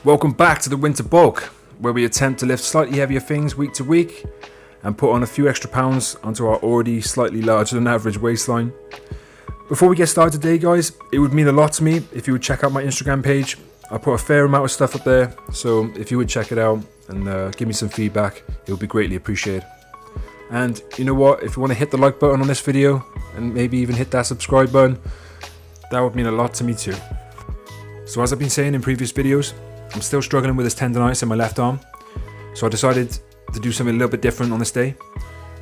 Welcome back to the Winter Bulk, where we attempt to lift slightly heavier things week to week and put on a few extra pounds onto our already slightly larger than average waistline. Before we get started today, guys, it would mean a lot to me if you would check out my Instagram page. I put a fair amount of stuff up there, so if you would check it out and give me some feedback, it would be greatly appreciated. And you know what, if you want to hit the like button on this video and maybe even hit that subscribe button, that would mean a lot to me too. So as I've been saying in previous videos, I'm still struggling with this tendonitis in my left arm, so I decided to do something a little bit different on this day.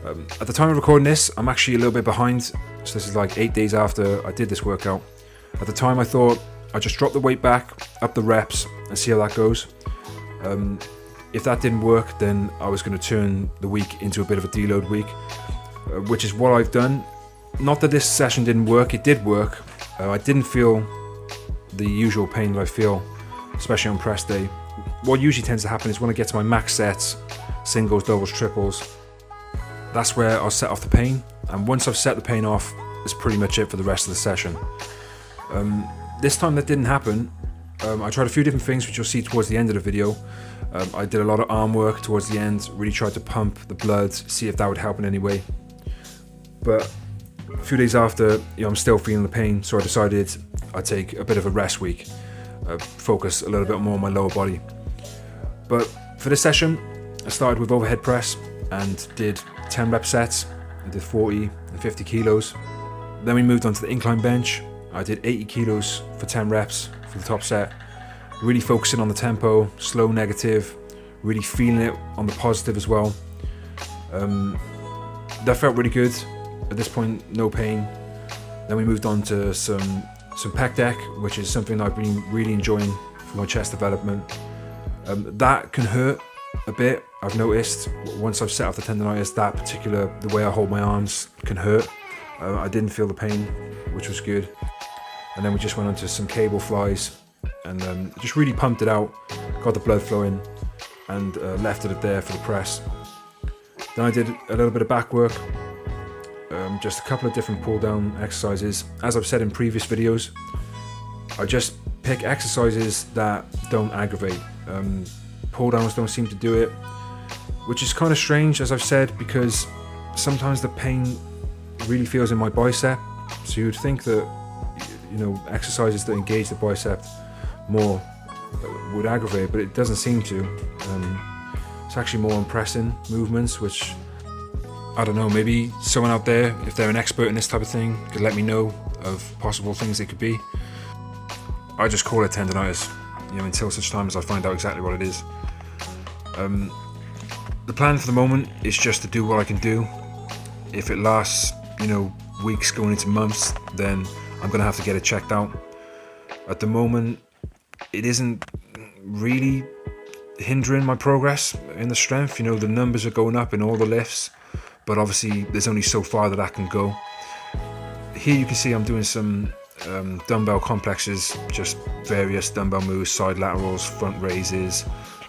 At the time of recording this, I'm actually a little bit behind, so this is like 8 days after I did this workout. At the time I thought I'd just drop the weight back, up the reps and see how that goes. If that didn't work, then I was going to turn the week into a bit of a deload week, which is what I've done. Not that this session didn't work, it did work. I didn't feel the usual pain that I feel, especially on press day. What usually tends to happen is when I get to my max sets, singles, doubles, triples, that's where I'll set off the pain, and once I've set the pain off, it's pretty much it for the rest of the session. This time that didn't happen. I tried a few different things which you'll see towards the end of the video. I did a lot of arm work towards the end, really tried to pump the blood, see if that would help in any way. But a few days after, I'm still feeling the pain, so I decided I'd take a bit of a rest week, focus a little bit more on my lower body. But for this session, I started with overhead press and did 10 rep sets. I did 40 and 50 kilos. Then we moved on to the incline bench. I did 80 kilos for 10 reps for the top set, really focusing on the tempo, slow negative, really feeling it on the positive as well. That felt really good. At this point, no pain. Then we moved on to some pec deck, which is something I've been really enjoying for my chest development. That can hurt a bit. I've noticed once I've set off the tendonitis, the way I hold my arms can hurt. I didn't feel the pain, which was good. And then we just went on to some cable flies and just really pumped it out, got the blood flowing, and left it there for the press. Then I did a little bit of back work, just a couple of different pull down exercises. As I've said in previous videos, I just pick exercises that don't aggravate. Pull downs don't seem to do it, which is kind of strange, as I've said, because sometimes the pain really feels in my bicep, so you'd think that exercises that engage the bicep more would aggravate, but it doesn't seem to. It's actually more on pressing movements, which I don't know, maybe someone out there, if they're an expert in this type of thing, could let me know of possible things it could be. I just call it tendonitis, until such time as I find out exactly what it is. The plan for the moment is just to do what I can do. If it lasts, weeks going into months, then I'm gonna have to get it checked out. At the moment, it isn't really hindering my progress in the strength. The numbers are going up in all the lifts, but obviously there's only so far that I can go. Here you can see I'm doing some dumbbell complexes, just various dumbbell moves, side laterals, front raises,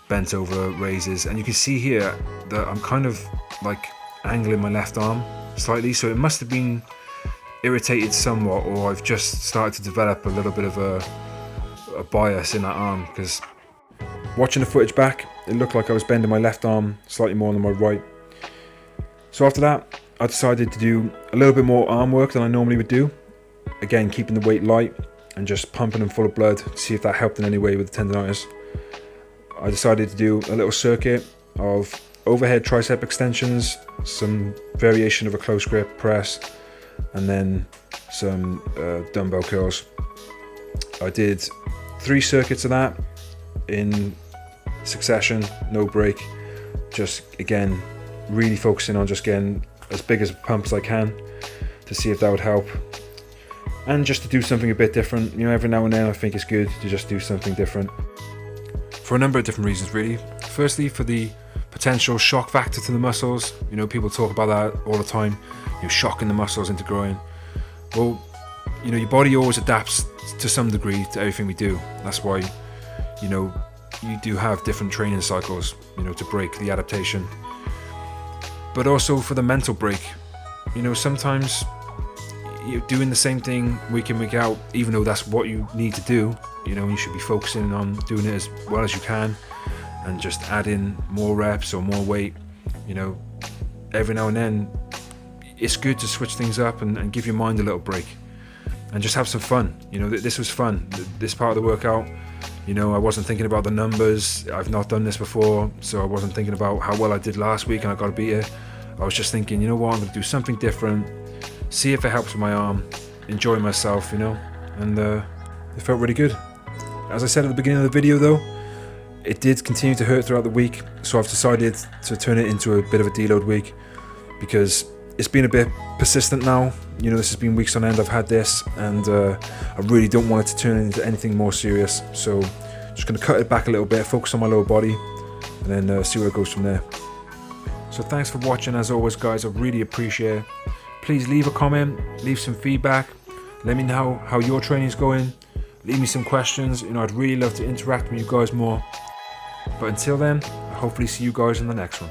bent over raises, and you can see here that I'm kind of like angling my left arm slightly, so it must have been irritated somewhat, or I've just started to develop a little bit of a bias in that arm, because watching the footage back, it looked like I was bending my left arm slightly more than my right. So after that, I decided to do a little bit more arm work than I normally would do. Again, keeping the weight light and just pumping them full of blood to see if that helped in any way with the tendonitis. I decided to do a little circuit of overhead tricep extensions, some variation of a close grip press, and then some dumbbell curls. I did 3 circuits of that in succession, no break, just again really focusing on just getting as big as a pump as I can to see if that would help, and just to do something a bit different. Every now and then I think it's good to just do something different for a number of different reasons, really. Firstly, for the potential shock factor to the muscles. People talk about that all the time, shocking the muscles into growing. Well, your body always adapts to some degree to everything we do. That's why you do have different training cycles, to break the adaptation. But also for the mental break, sometimes you're doing the same thing week in, week out, even though that's what you need to do, you know, you should be focusing on doing it as well as you can, and just add in more reps or more weight. You know, every now and then it's good to switch things up and give your mind a little break and just have some fun. You know, this was fun, this part of the workout. You know, I wasn't thinking about the numbers. I've not done this before, so I wasn't thinking about how well I did last week and I got to beat it. I was just thinking, you know what, I'm going to do something different, see if it helps with my arm, enjoy myself, you know, and it felt really good. As I said at the beginning of the video though, it did continue to hurt throughout the week, so I've decided to turn it into a bit of a deload week, because it's been a bit persistent now. You know, this has been weeks on end I've had this, and I really don't want it to turn into anything more serious, so just going to cut it back a little bit, focus on my lower body, and then see where it goes from there. So thanks for watching as always guys, I really appreciate it. Please leave a comment, leave some feedback, let me know how your training's going, leave me some questions. You know, I'd really love to interact with you guys more. But until then, I'll hopefully see you guys in the next one.